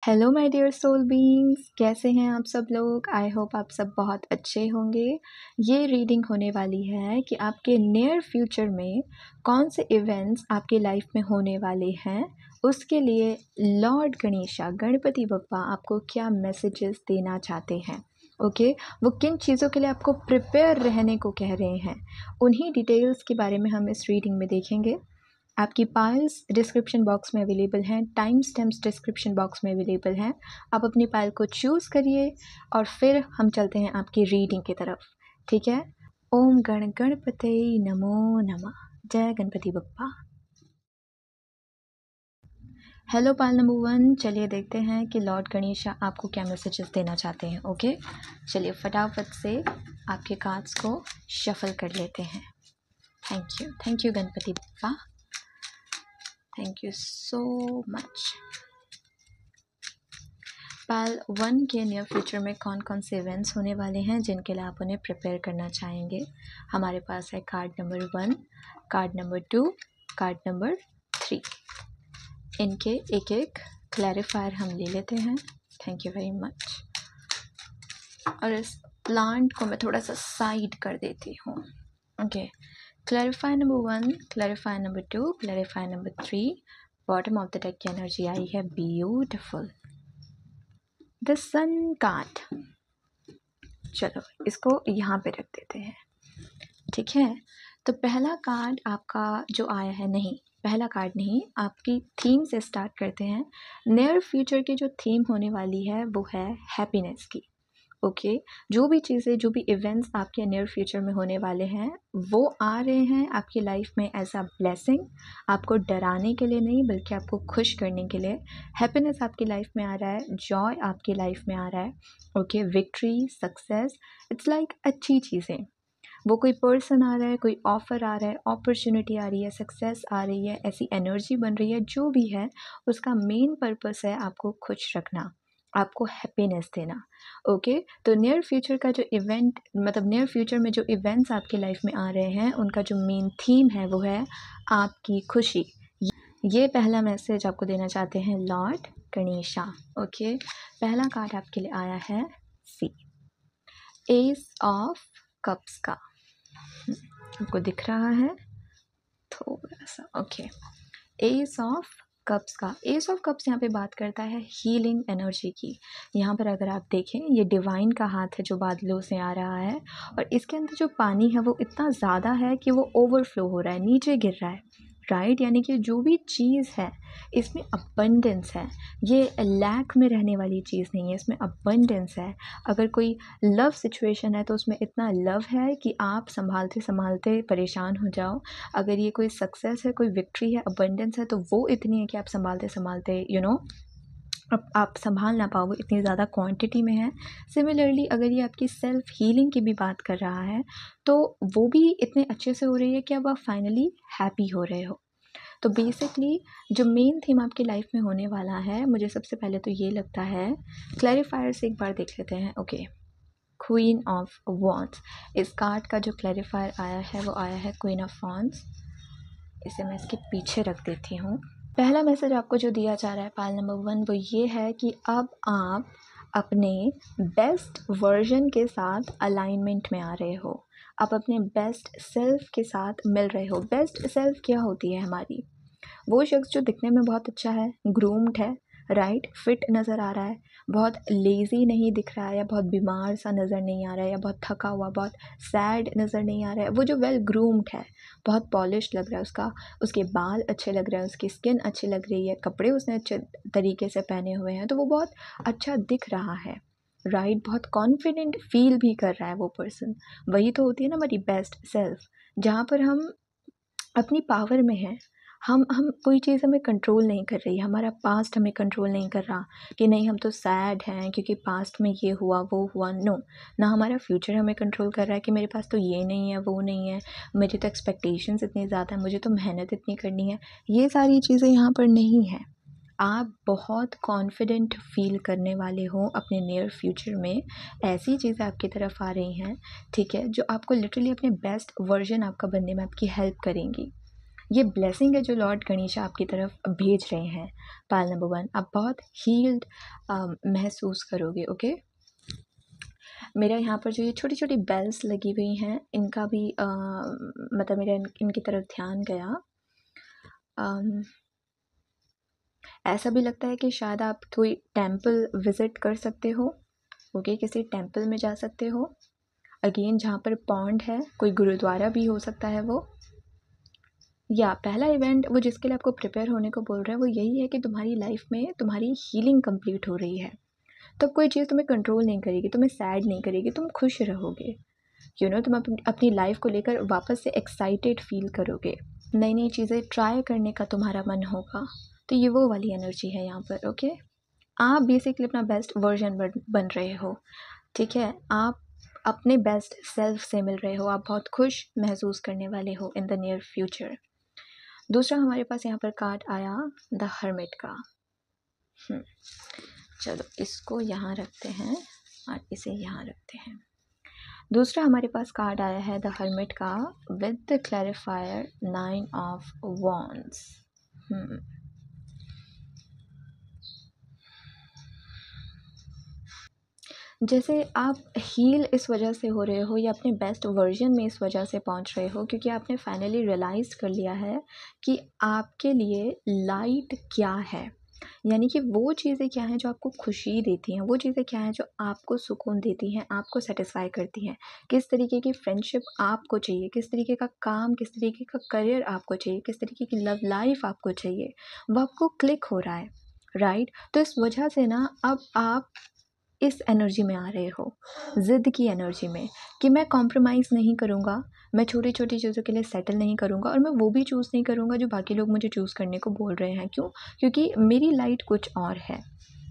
Hello my dear soul beings, कैसे हैं आप सब लोग। आई होप आप सब बहुत अच्छे होंगे। ये रीडिंग होने वाली है कि आपके नियर फ्यूचर में कौन से इवेंट्स आपकी लाइफ में होने वाले हैं। उसके लिए लॉर्ड गणेशा गणपति बप्पा आपको क्या मैसेजेस देना चाहते हैं। ओके वो किन चीज़ों के लिए आपको प्रिपेयर रहने को कह रहे हैं, उन्हीं डिटेल्स के बारे में हम इस रीडिंग में देखेंगे। आपकी पाइल्स डिस्क्रिप्शन बॉक्स में अवेलेबल हैं, टाइम स्टैम्प्स डिस्क्रिप्शन बॉक्स में अवेलेबल हैं। आप अपनी पाइल को चूज़ करिए और फिर हम चलते हैं आपकी रीडिंग की तरफ। ठीक है। ओम गण गणपते नमो नमः। जय गणपति बप्पा। हेलो पाल नंबर 1, चलिए देखते हैं कि लॉर्ड गणेशा आपको क्या मैसेजेस देना चाहते हैं। ओके चलिए फटाफट से आपके कार्ड्स को शफल कर लेते हैं। Thank you Ganpati Bappa, thank you so much. Pile 1 के नियर फ्यूचर में कौन कौन से इवेंट्स होने वाले हैं जिनके लिए आप उन्हें प्रिपेयर करना चाहेंगे। हमारे पास है card number 1, card number 2, card number 3। इनके एक एक क्लैरिफायर हम ले लेते हैं। Thank you very much. और इस प्लांट को मैं थोड़ा सा साइड कर देती हूँ। Okay clarifier number 1, clarifier number 2, clarifier number 3। Bottom of the deck की एनर्जी आई है ब्यूटिफुल द सन कार्ड। चलो इसको यहाँ पे रख देते हैं। ठीक है, तो पहला कार्ड आपका जो आया है, नहीं पहला कार्ड नहीं, आपकी थीम से स्टार्ट करते हैं। नियर फ्यूचर की जो थीम होने वाली है वो है हैप्पीनेस की। ओके जो भी चीज़ें, जो भी इवेंट्स आपके नियर फ्यूचर में होने वाले हैं वो आ रहे हैं आपकी लाइफ में एज अ ब्लेसिंग। आपको डराने के लिए नहीं बल्कि आपको खुश करने के लिए। हैप्पीनेस आपकी लाइफ में आ रहा है, जॉय आपकी लाइफ में आ रहा है। Okay victory, success, it's like अच्छी चीज़ें। वो कोई पर्सन आ रहा है, कोई ऑफ़र आ रहा है, अपॉर्चुनिटी आ रही है, सक्सेस आ रही है, ऐसी एनर्जी बन रही है। जो भी है उसका मेन पर्पस है आपको खुश रखना, आपको हैप्पीनेस देना। ओके तो नियर फ्यूचर का जो इवेंट, मतलब नियर फ्यूचर में जो इवेंट्स आपकी लाइफ में आ रहे हैं उनका जो मेन थीम है वो है आपकी खुशी। ये पहला मैसेज आपको देना चाहते हैं लॉर्ड गणेशा। ओके पहला कार्ड आपके लिए आया है सी, एस ऑफ कप्स का। आपको दिख रहा है थोड़ा सा। ओके एस ऑफ कप्स का। एस ऑफ कप्स यहाँ पे बात करता है हीलिंग एनर्जी की। यहाँ पर अगर आप देखें ये डिवाइन का हाथ है जो बादलों से आ रहा है, और इसके अंदर जो पानी है वो इतना ज़्यादा है कि वो ओवरफ्लो हो रहा है, नीचे गिर रहा है। राइट यानी कि जो भी चीज़ है इसमें अबंडेंस है, ये लैक में रहने वाली चीज़ नहीं है, इसमें अबंडेंस है। अगर कोई लव सिचुएशन है तो उसमें इतना लव है कि आप संभालते संभालते परेशान हो जाओ। अगर ये कोई सक्सेस है, कोई विक्ट्री है, अबंडेंस है, तो वो इतनी है कि आप संभालते संभालते अब आप संभाल ना पाओ, इतनी ज़्यादा क्वांटिटी में है। सिमिलरली अगर ये आपकी सेल्फ हीलिंग की भी बात कर रहा है तो वो भी इतने अच्छे से हो रही है कि अब आप फाइनली हैप्पी हो रहे हो। तो बेसिकली जो मेन थीम आपकी लाइफ में होने वाला है, मुझे सबसे पहले तो ये लगता है, क्लैरिफायर से एक बार देख लेते हैं। ओके क्वीन ऑफ वॉन्ड्स, इस कार्ड का जो क्लैरिफायर आया है वो आया है क्वीन ऑफ वॉन्ड्स। इसे मैं इसके पीछे रख देती हूँ। पहला मैसेज आपको जो दिया जा रहा है पाल नंबर 1 वो ये है कि अब आप अपने बेस्ट वर्जन के साथ अलाइनमेंट में आ रहे हो, आप अपने बेस्ट सेल्फ के साथ मिल रहे हो। बेस्ट सेल्फ क्या होती है हमारी? वो शख्स जो दिखने में बहुत अच्छा है, ग्रूम्ड है, राइट, फिट नज़र आ रहा है, बहुत लेज़ी नहीं दिख रहा है, या बहुत बीमार सा नज़र नहीं आ रहा है, या बहुत थका हुआ, बहुत सैड नज़र नहीं आ रहा है। वो जो वेल ग्रूम्ड है, बहुत पॉलिश लग रहा है उसका, उसके बाल अच्छे लग रहे हैं, उसकी स्किन अच्छी लग रही है, कपड़े उसने अच्छे तरीके से पहने हुए हैं, तो वो बहुत अच्छा दिख रहा है। राइट बहुत कॉन्फिडेंट फील भी कर रहा है वो पर्सन। वही तो होती है ना हमारी बेस्ट सेल्फ, जहाँ पर हम अपनी पावर में हैं। हम कोई चीज़ हमें कंट्रोल नहीं कर रही, हमारा पास्ट हमें कंट्रोल नहीं कर रहा कि नहीं हम तो सैड हैं क्योंकि पास्ट में ये हुआ वो हुआ। नो, ना हमारा फ्यूचर हमें कंट्रोल कर रहा है कि मेरे पास तो ये नहीं है वो नहीं है, मेरी तो एक्सपेक्टेशंस इतनी ज़्यादा है, मुझे तो मेहनत इतनी करनी है। ये सारी चीज़ें यहाँ पर नहीं है। आप बहुत कॉन्फिडेंट फील करने वाले हो अपने नियर फ्यूचर में। ऐसी चीज़ें आपकी तरफ आ रही हैं, ठीक है, जो आपको लिटरली अपने बेस्ट वर्जन आपका बनने में आपकी हेल्प करेंगी। ये ब्लेसिंग है जो लॉर्ड गणेशा आपकी तरफ भेज रहे हैं। पायल नंबर 1, आप बहुत हील्ड महसूस करोगे। ओके, मेरा यहाँ पर जो ये छोटी छोटी बेल्स लगी हुई हैं इनका भी मतलब मेरा इनकी तरफ ध्यान गया। ऐसा भी लगता है कि शायद आप कोई टेंपल विज़िट कर सकते हो। ओके, किसी टेंपल में जा सकते हो। अगेन जहाँ पर पॉन्ड है, कोई गुरुद्वारा भी हो सकता है वो। या पहला इवेंट वो जिसके लिए आपको प्रिपेयर होने को बोल रहा है वो यही है कि तुम्हारी लाइफ में तुम्हारी हीलिंग कंप्लीट हो रही है। तो कोई चीज़ तुम्हें कंट्रोल नहीं करेगी, तुम्हें सैड नहीं करेगी, तुम खुश रहोगे। तुम अपनी लाइफ को लेकर वापस से एक्साइटेड फील करोगे, नई नई चीज़ें ट्राई करने का तुम्हारा मन होगा। तो ये वो वाली एनर्जी है यहाँ पर। ओके, आप बेसिकली अपना बेस्ट वर्जन बन रहे हो। ठीक है, आप अपने बेस्ट सेल्फ से मिल रहे हो, आप बहुत खुश महसूस करने वाले हो इन द नियर फ्यूचर। दूसरा हमारे पास यहाँ पर कार्ड आया द हर्मिट का। चलो इसको यहाँ रखते हैं और इसे यहाँ रखते हैं। दूसरा हमारे पास कार्ड आया है द हर्मिट का with the clarifier 9 of wands. जैसे आप हील इस वजह से हो रहे हो या अपने बेस्ट वर्जन में इस वजह से पहुंच रहे हो क्योंकि आपने फाइनली रियलाइज़ कर लिया है कि आपके लिए लाइट क्या है, यानी कि वो चीज़ें क्या हैं जो आपको खुशी देती हैं, वो चीज़ें क्या हैं जो आपको सुकून देती हैं, आपको सेटिस्फाई करती हैं। किस तरीके की फ्रेंडशिप आपको चाहिए, किस तरीके का काम, किस तरीके का करियर आपको चाहिए, किस तरीके की लव लाइफ आपको चाहिए, वो आपको क्लिक हो रहा है। राइट, तो इस वजह से ना अब आप इस एनर्जी में आ रहे हो, ज़िद की एनर्जी में, कि मैं कॉम्प्रोमाइज़ नहीं करूँगा, मैं छोटी छोटी चीज़ों के लिए सेटल नहीं करूँगा और मैं वो भी चूज़ नहीं करूँगा जो बाकी लोग मुझे चूज़ करने को बोल रहे हैं। क्यों? क्योंकि मेरी लाइट कुछ और है,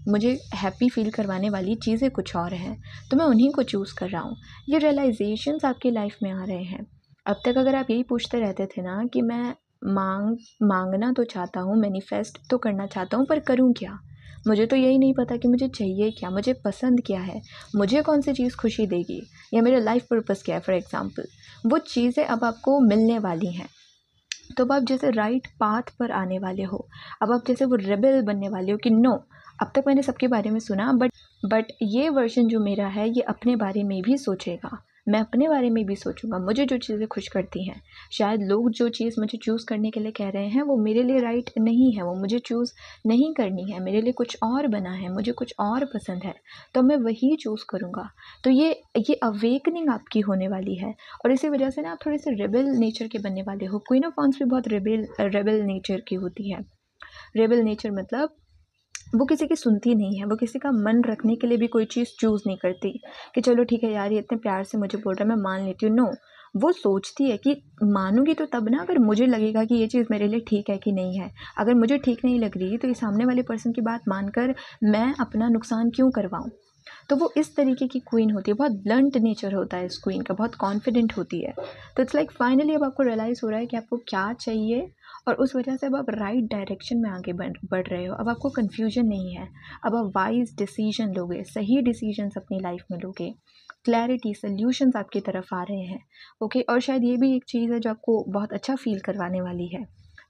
मुझे हैप्पी फील करवाने वाली चीज़ें कुछ और हैं, तो मैं उन्हीं को चूज़ कर रहा हूँ। ये रियलाइजेशंस आपकी लाइफ में आ रहे हैं। अब तक अगर आप यही पूछते रहते थे ना कि मैं मांगना तो चाहता हूँ, मैनिफेस्ट तो करना चाहता हूँ, पर करूँ क्या? मुझे तो यही नहीं पता कि मुझे चाहिए क्या, मुझे पसंद क्या है, मुझे कौन सी चीज़ खुशी देगी, या मेरा लाइफ पर्पस क्या है फॉर एग्ज़ाम्पल, वो चीज़ें अब आपको मिलने वाली हैं। तो अब आप जैसे राइट पाथ पर आने वाले हो, अब आप जैसे वो रेबेल बनने वाले हो कि नो, अब तक मैंने सबके बारे में सुना बट ये वर्जन जो मेरा है ये अपने बारे में भी सोचेगा, मैं अपने बारे में भी सोचूंगा, मुझे जो चीज़ें खुश करती हैं। शायद लोग जो चीज़ मुझे चूज़ करने के लिए कह रहे हैं वो मेरे लिए राइट नहीं है, वो मुझे चूज़ नहीं करनी है, मेरे लिए कुछ और बना है, मुझे कुछ और पसंद है, तो मैं वही चूज़ करूँगा। तो ये अवेकनिंग आपकी होने वाली है और इसी वजह से ना आप थोड़े से रेबेल नेचर के बनने वाले हो। क्वीन ऑफ वॉन्ड्स भी बहुत रेबेल नेचर की होती है। रेबेल नेचर मतलब वो किसी की सुनती नहीं है, वो किसी का मन रखने के लिए भी कोई चीज़ चूज़ नहीं करती कि चलो ठीक है यार ये इतने प्यार से मुझे बोल रहा है मैं मान लेती हूँ। नो, वो सोचती है कि मानूंगी तो तब ना अगर मुझे लगेगा कि ये चीज़ मेरे लिए ठीक है कि नहीं है। अगर मुझे ठीक नहीं लग रही तो ये सामने वाले पर्सन की बात मानकर मैं अपना नुकसान क्यों करवाऊँ। तो वो इस तरीके की क्वीन होती है, बहुत ब्लंट नेचर होता है इस क्वीन का, बहुत कॉन्फिडेंट होती है। तो इट्स लाइक फाइनली अब आपको रियलाइज़ हो रहा है कि आपको क्या चाहिए और उस वजह से अब आप राइट डायरेक्शन में आगे बढ़ रहे हो। अब आपको कन्फ्यूजन नहीं है, अब आप वाइज डिसीजन लोगे, सही डिसीजंस अपनी लाइफ में लोगे, क्लैरिटी सोल्यूशंस आपकी तरफ आ रहे हैं। ओके, और शायद ये भी एक चीज़ है जो आपको बहुत अच्छा फील करवाने वाली है।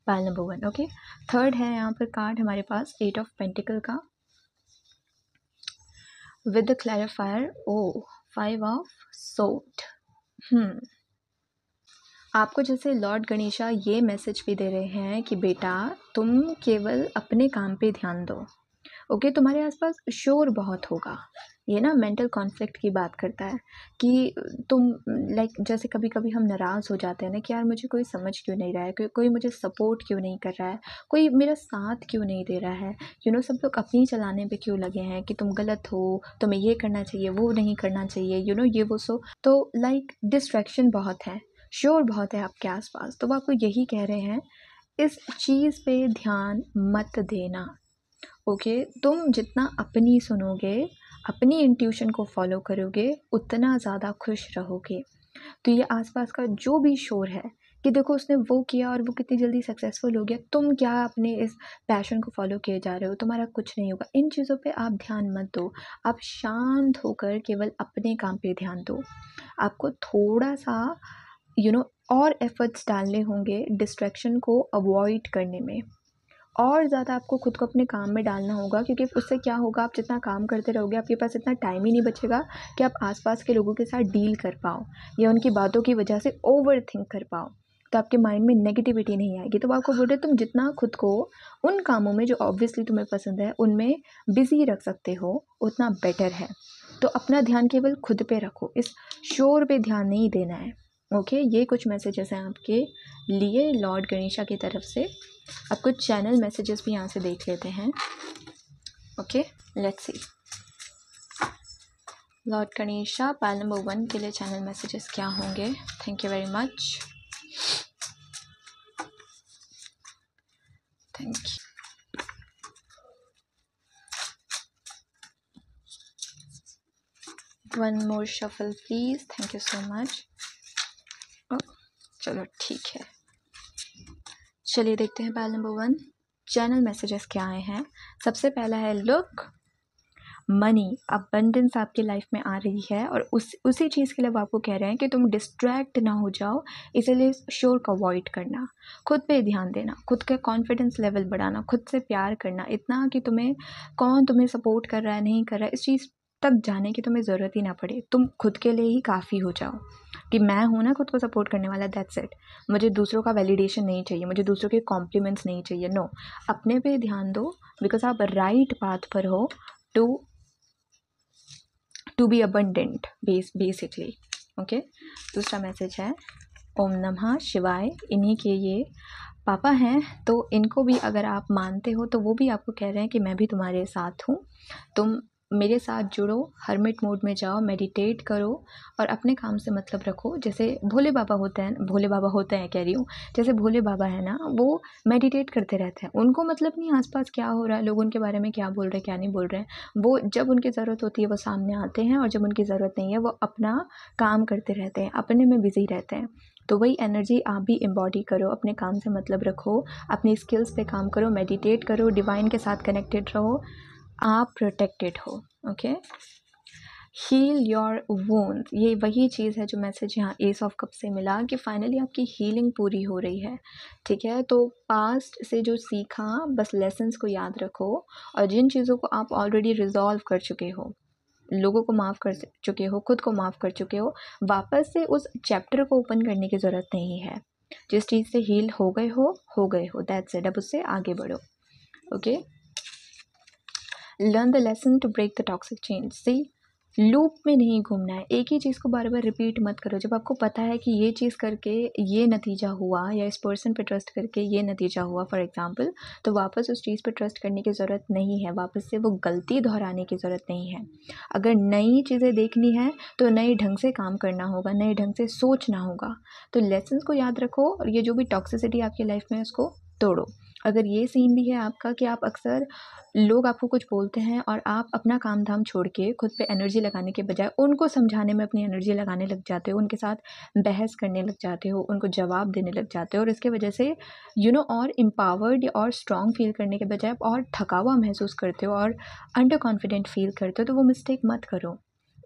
Pile number 1। ओके, थर्ड है यहाँ पर कार्ड हमारे पास 8 ऑफ पेंटिकल का with the clarifier 5 of sword। आपको जैसे लॉर्ड गणेशा ये मैसेज भी दे रहे हैं कि बेटा तुम केवल अपने काम पे ध्यान दो। ओके, तुम्हारे आसपास शोर बहुत होगा। ये ना मेंटल कॉन्फ्लिक्ट की बात करता है कि तुम लाइक जैसे कभी कभी हम नाराज़ हो जाते हैं ना कि यार मुझे कोई समझ क्यों नहीं रहा है, कोई मुझे सपोर्ट क्यों नहीं कर रहा है, कोई मेरा साथ क्यों नहीं दे रहा है। सब लोग अपनी चलाने पे क्यों लगे हैं कि तुम गलत हो, तुम्हें ये करना चाहिए वो नहीं करना चाहिए, ये वो सो। तो लाइक डिस्ट्रैक्शन बहुत है, शोर बहुत है आपके आसपास। तो वो आपको यही कह रहे हैं इस चीज़ पे ध्यान मत देना। ओके, तुम जितना अपनी सुनोगे, अपनी इंट्यूशन को फॉलो करोगे, उतना ज़्यादा खुश रहोगे। तो ये आसपास का जो भी शोर है कि देखो उसने वो किया और वो कितनी जल्दी सक्सेसफुल हो गया, तुम क्या अपने इस पैशन को फॉलो किए जा रहे हो, तुम्हारा कुछ नहीं होगा, इन चीज़ों पे आप ध्यान मत दो। आप शांत होकर केवल अपने काम पे ध्यान दो। आपको थोड़ा सा और एफर्ट्स डालने होंगे डिस्ट्रैक्शन को अवॉइड करने में, और ज़्यादा आपको खुद को अपने काम में डालना होगा, क्योंकि उससे क्या होगा, आप जितना काम करते रहोगे आपके पास इतना टाइम ही नहीं बचेगा कि आप आसपास के लोगों के साथ डील कर पाओ या उनकी बातों की वजह से ओवर थिंक कर पाओ, तो आपके माइंड में नेगेटिविटी नहीं आएगी। तो आपको बोल रहे तुम जितना खुद को उन कामों में जो ऑब्वियसली तुम्हें पसंद है उनमें बिजी रख सकते हो उतना बेटर है। तो अपना ध्यान केवल खुद पे रखो, इस शोर पे ध्यान नहीं देना है। ओके, ये कुछ मैसेजेस हैं आपके लिए लॉर्ड गणेशा की तरफ से। अब कुछ चैनल मैसेजेस भी यहाँ से देख लेते हैं। Okay, let's see. Lord Ganesha pile number 1 के लिए चैनल मैसेजेस क्या होंगे? Thank you very much, thank you. One more shuffle please, thank you so much. चलो ठीक है, चलिए देखते हैं पायल नंबर 1 चैनल मैसेजेस क्या आए हैं। सबसे पहला है लुक, मनी अबंडेंस आपकी लाइफ में आ रही है और उसी चीज़ के लिए वो आपको कह रहे हैं कि तुम डिस्ट्रैक्ट ना हो जाओ, इसीलिए शोर को अवॉइड करना, खुद पे ध्यान देना, खुद का कॉन्फिडेंस लेवल बढ़ाना, खुद से प्यार करना इतना कि कौन तुम्हें सपोर्ट कर रहा है नहीं कर रहा है इस चीज़ तक जाने की तुम्हें ज़रूरत ही ना पड़े। तुम खुद के लिए ही काफ़ी हो जाओ कि मैं हूँ ना खुद को सपोर्ट करने वाला, दैट्स इट। मुझे दूसरों का वैलिडेशन नहीं चाहिए, मुझे दूसरों के कॉम्प्लीमेंट्स नहीं चाहिए, नो। अपने पे ध्यान दो बिकॉज आप राइट पाथ पर हो to be abundant basically. Okay, दूसरा मैसेज है ओम नमः शिवाय। इन्हीं के ये पापा हैं, तो इनको भी अगर आप मानते हो तो वो भी आपको कह रहे हैं कि मैं भी तुम्हारे साथ हूँ, तुम मेरे साथ जुड़ो, हर्मिट मोड में जाओ, मेडिटेट करो और अपने काम से मतलब रखो। जैसे भोले बाबा होते हैं कह रही हूँ, जैसे भोले बाबा है ना, वो मेडिटेट करते रहते हैं, उनको मतलब नहीं आसपास क्या हो रहा है, लोग उनके बारे में क्या बोल रहे हैं क्या नहीं बोल रहे हैं। वो जब उनकी ज़रूरत होती है वो सामने आते हैं और जब उनकी ज़रूरत नहीं है वो अपना काम करते रहते हैं, अपने में बिजी रहते हैं। तो वही एनर्जी आप भी एम्बॉडी करो, अपने काम से मतलब रखो, अपनी स्किल्स पे काम करो, मेडिटेट करो, डिवाइन के साथ कनेक्टेड रहो, आप प्रोटेक्टेड हो। ओके, हील योर वूंड, ये वही चीज़ है जो मैसेज यहाँ एस ऑफ कप से मिला कि फाइनली आपकी हीलिंग पूरी हो रही है। ठीक है, तो पास्ट से जो सीखा बस लेसन्स को याद रखो और जिन चीज़ों को आप ऑलरेडी रिजॉल्व कर चुके हो, लोगों को माफ़ कर चुके हो, खुद को माफ़ कर चुके हो, वापस से उस चैप्टर को ओपन करने की ज़रूरत नहीं है। जिस चीज़ से हील हो गए हो, दैट्स इट। अब उससे आगे बढ़ो। Okay, learn the lesson to break the toxic chain. See, loop में नहीं घूमना है, एक ही चीज़ को बार बार रिपीट मत करो। जब आपको पता है कि ये चीज़ करके ये नतीजा हुआ या इस पर्सन पे ट्रस्ट करके ये नतीजा हुआ फॉर एग्जांपल, तो वापस उस चीज़ पे ट्रस्ट करने की ज़रूरत नहीं है, वापस से वो गलती दोहराने की ज़रूरत नहीं है। अगर नई चीज़ें देखनी है तो नए ढंग से काम करना होगा, नए ढंग से सोचना होगा। तो लेसन्स को याद रखो और ये जो भी टॉक्सिसिटी आपकी लाइफ में है उसको तोड़ो। अगर ये सीन भी है आपका कि आप अक्सर लोग आपको कुछ बोलते हैं और आप अपना काम धाम छोड़ के खुद पे एनर्जी लगाने के बजाय उनको समझाने में अपनी एनर्जी लगाने लग जाते हो, उनके साथ बहस करने लग जाते हो, उनको जवाब देने लग जाते हो और इसके वजह से और एम्पावर्ड और स्ट्रॉन्ग फील करने के बजाय आप और थका हुआ महसूस करते हो और अंडर कॉन्फिडेंट फील करते हो। तो वो मिस्टेक मत करो,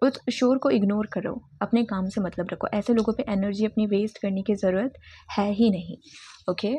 उस शोर को इग्नोर करो, अपने काम से मतलब रखो। ऐसे लोगों पे एनर्जी अपनी वेस्ट करने की ज़रूरत है ही नहीं। ओके,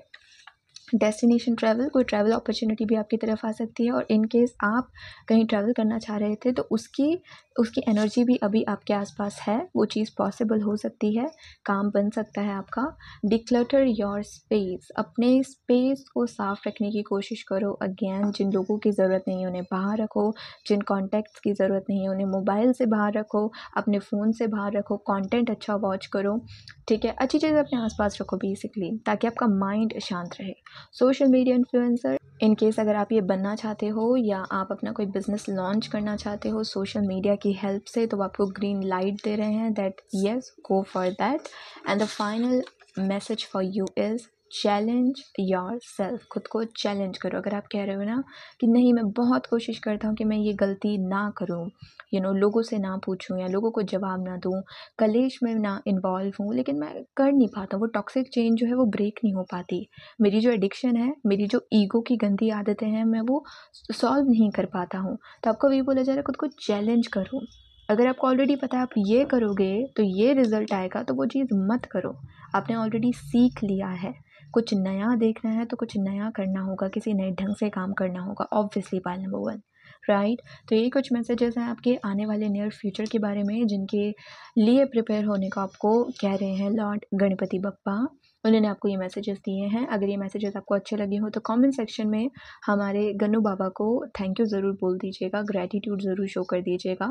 डेस्टिनेशन ट्रैवल, कोई ट्रैवल अपॉर्चुनिटी भी आपकी तरफ आ सकती है और इन केस आप कहीं ट्रैवल करना चाह रहे थे तो उसकी एनर्जी भी अभी आपके आसपास है, वो चीज़ पॉसिबल हो सकती है, काम बन सकता है आपका। डिक्लटर योर स्पेस, अपने स्पेस को साफ रखने की कोशिश करो। अगेन, जिन लोगों की ज़रूरत नहीं है उन्हें बाहर रखो, जिन कॉन्टैक्ट्स की ज़रूरत नहीं है उन्हें मोबाइल से बाहर रखो, अपने फ़ोन से बाहर रखो, कंटेंट अच्छा वॉच करो। ठीक है, अच्छी चीज़ें अपने आसपास रखो बेसिकली, ताकि आपका माइंड शांत रहे। Social media influencer, in case अगर आप ये बनना चाहते हो या आप अपना कोई बिजनेस लॉन्च करना चाहते हो सोशल मीडिया की हेल्प से, तो आपको ग्रीन लाइट दे रहे हैं that yes, go for that. And the final message for you is challenge your self, खुद को चैलेंज करो। अगर आप कह रहे हो ना कि नहीं मैं बहुत कोशिश करता हूँ कि मैं ये गलती ना करूँ, लोगों से ना पूछूं या लोगों को जवाब ना दूं, कलेश में ना इन्वॉल्व हूँ, लेकिन मैं कर नहीं पाता, वो टॉक्सिक चेन जो है वो ब्रेक नहीं हो पाती, मेरी जो एडिक्शन है, मेरी जो ईगो की गंदी आदतें हैं, मैं वो सॉल्व नहीं कर पाता हूँ, तो आपको भी बोला जा रहा है खुद को चैलेंज करो। अगर आपको ऑलरेडी पता है आप ये करोगे तो ये रिजल्ट आएगा, तो वो चीज़ मत करो। आपने ऑलरेडी सीख लिया है, कुछ नया देखना है तो कुछ नया करना होगा, किसी नए ढंग से काम करना होगा, ऑब्वियसली पाइल नंबर 1, राइट। तो ये कुछ मैसेजेस हैं आपके आने वाले नियर फ्यूचर के बारे में, जिनके लिए प्रिपेयर होने को आपको कह रहे हैं लॉर्ड गणपति बप्पा। उन्होंने आपको ये मैसेजेस दिए हैं। अगर ये मैसेजेस आपको अच्छे लगे हो तो कमेंट सेक्शन में हमारे गन्नू बाबा को थैंक यू ज़रूर बोल दीजिएगा, ग्रैटिट्यूड ज़रूर शो कर दीजिएगा।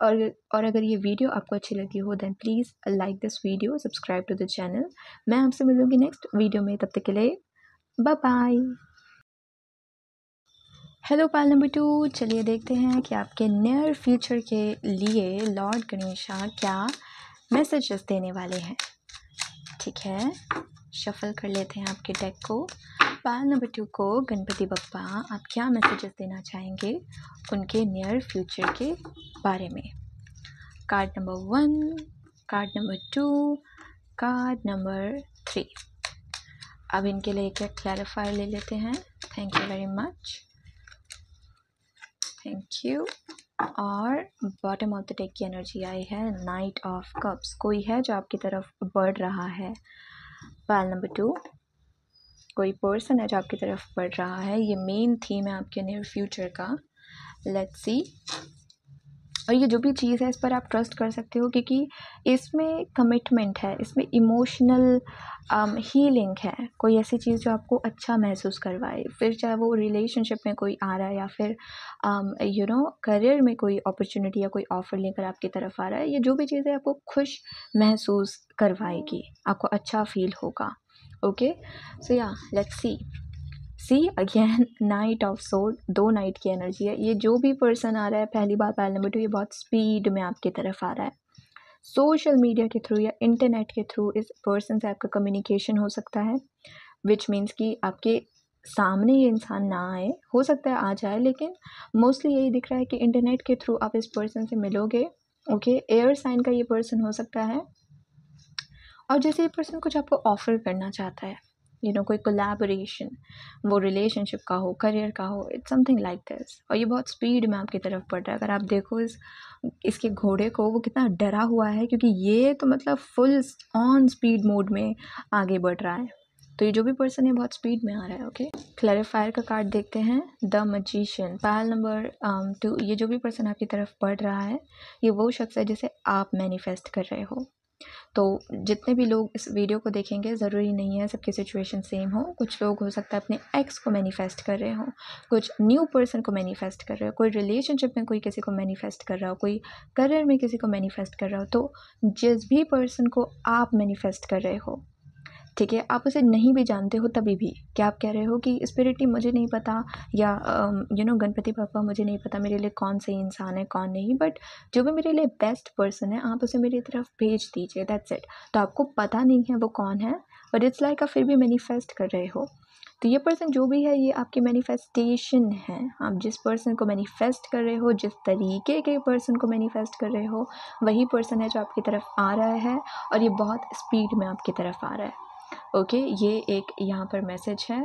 और अगर ये वीडियो आपको अच्छी लगी हो then please like this video, subscribe to the channel. मैं आपसे मिलूँगी नेक्स्ट वीडियो में, तब तक के लिए बाय बाय। हेलो पाल नंबर 2, चलिए देखते हैं कि आपके नियर फ्यूचर के लिए लॉर्ड गणेशा क्या मैसेजेस देने वाले हैं। ठीक है, शफल कर लेते हैं आपके डेक को। पाल नंबर 2 को गणपति बप्पा आप क्या मैसेजेस देना चाहेंगे उनके नियर फ्यूचर के बारे में। Card number 1, card number 2, card number 3। अब इनके लिए एक क्लैरिफायर ले लेते हैं। Thank you very much, thank you. और बॉटम ऑफ द डेक की एनर्जी आई है नाइट ऑफ कप्स। कोई है जो आपकी तरफ बढ़ रहा है। पाइल नंबर 2, कोई पर्सन है जो आपकी तरफ बढ़ रहा है। ये मेन थीम है आपके नियर फ्यूचर का। Let's see. और ये जो भी चीज़ है इस पर आप ट्रस्ट कर सकते हो, क्योंकि इसमें कमिटमेंट है, इसमें इमोशनल हीलिंग है। कोई ऐसी चीज़ जो आपको अच्छा महसूस करवाए, फिर चाहे वो रिलेशनशिप में कोई आ रहा है या फिर करियर में कोई अपॉर्चुनिटी या कोई ऑफ़र लेकर आपकी तरफ आ रहा है। ये जो भी चीज़ है आपको खुश महसूस करवाएगी, आपको अच्छा फील होगा। ओके, सो या let's see again night of सोड। 2 नाइट की एनर्जी है। ये जो भी पर्सन आ रहा है, पहली बात पाइल नंबर 2, ये बहुत स्पीड में आपकी तरफ आ रहा है। सोशल मीडिया के थ्रू या इंटरनेट के थ्रू इस पर्सन से आपका कम्युनिकेशन हो सकता है, विच मीन्स कि आपके सामने ये इंसान ना आए, हो सकता है आ जाए, लेकिन मोस्टली यही दिख रहा है कि इंटरनेट के थ्रू आप इस पर्सन से मिलोगे। ओके, एयर साइन का ये पर्सन हो सकता है। और जैसे ये पर्सन कुछ आपको ऑफ़र करना चाहता है, कोई कोलैबोरेशन, वो रिलेशनशिप का हो, करियर का हो, इट्स समथिंग लाइक दिस। और ये बहुत स्पीड में आपकी तरफ बढ़ रहा है। अगर आप देखो इसके घोड़े को, वो कितना डरा हुआ है, क्योंकि ये तो मतलब फुल ऑन स्पीड मोड में आगे बढ़ रहा है। तो ये जो भी पर्सन है बहुत स्पीड में आ रहा है। ओके, क्लैरिफायर का कार्ड देखते हैं, द मैजिशियन। पाइल नंबर 2, ये जो भी पर्सन आपकी तरफ बढ़ रहा है, ये वो शख्स है जिसे आप मैनिफेस्ट कर रहे हो। तो जितने भी लोग इस वीडियो को देखेंगे, ज़रूरी नहीं है सबकी सिचुएशन सेम हो। कुछ लोग हो सकता है अपने एक्स को मैनिफेस्ट कर रहे हो, कुछ न्यू पर्सन को मैनिफेस्ट कर रहे हो, कोई रिलेशनशिप में कोई किसी को मैनिफेस्ट कर रहा हो, कोई करियर में किसी को मैनिफेस्ट कर रहा हो। तो जिस भी पर्सन को आप मैनिफेस्ट कर रहे हो, ठीक है, आप उसे नहीं भी जानते हो, तभी भी क्या आप कह रहे हो कि स्पिरिट मुझे नहीं पता, या गणपति पापा मुझे नहीं पता मेरे लिए कौन सही इंसान है कौन नहीं, बट जो भी मेरे लिए बेस्ट पर्सन है आप उसे मेरी तरफ भेज दीजिए, दैट्स इट। तो आपको पता नहीं है वो कौन है, बट इट्स लाइक आप फिर भी मैनिफेस्ट कर रहे हो। तो ये पर्सन जो भी है, ये आपकी मैनिफेस्टेशन है। आप जिस पर्सन को मैनिफेस्ट कर रहे हो, जिस तरीके के पर्सन को मैनिफेस्ट कर रहे हो, वही पर्सन है जो आपकी तरफ आ रहा है, और ये बहुत स्पीड में आपकी तरफ आ रहा है। ओके, ये एक यहाँ पर मैसेज है।